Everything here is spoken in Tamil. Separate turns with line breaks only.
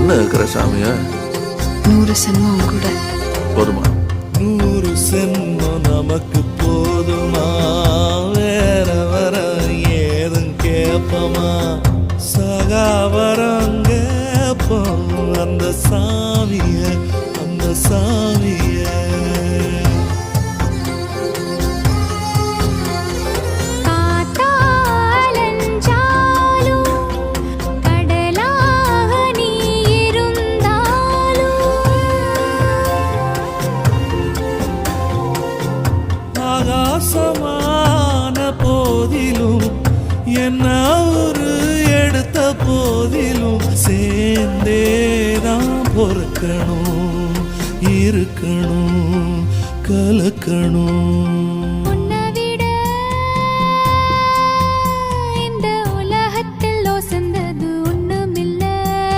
என்ன இருக்கிற சாமிய
100 சென்மம் கூட
போதுமா?
100 சென்மம் நமக்கு போதுமா? வேற வர ஏதும் கேப்பமா? சகாவரம் கேப்போம் அந்த சாமிய, அந்த சாமிய. ஆகாசமான போதிலும் என்ன ஒரு எடுத்த போதிலும் சேர்ந்தேதான் பொறுக்கணும், இருக்கணும், கலக்கணும்.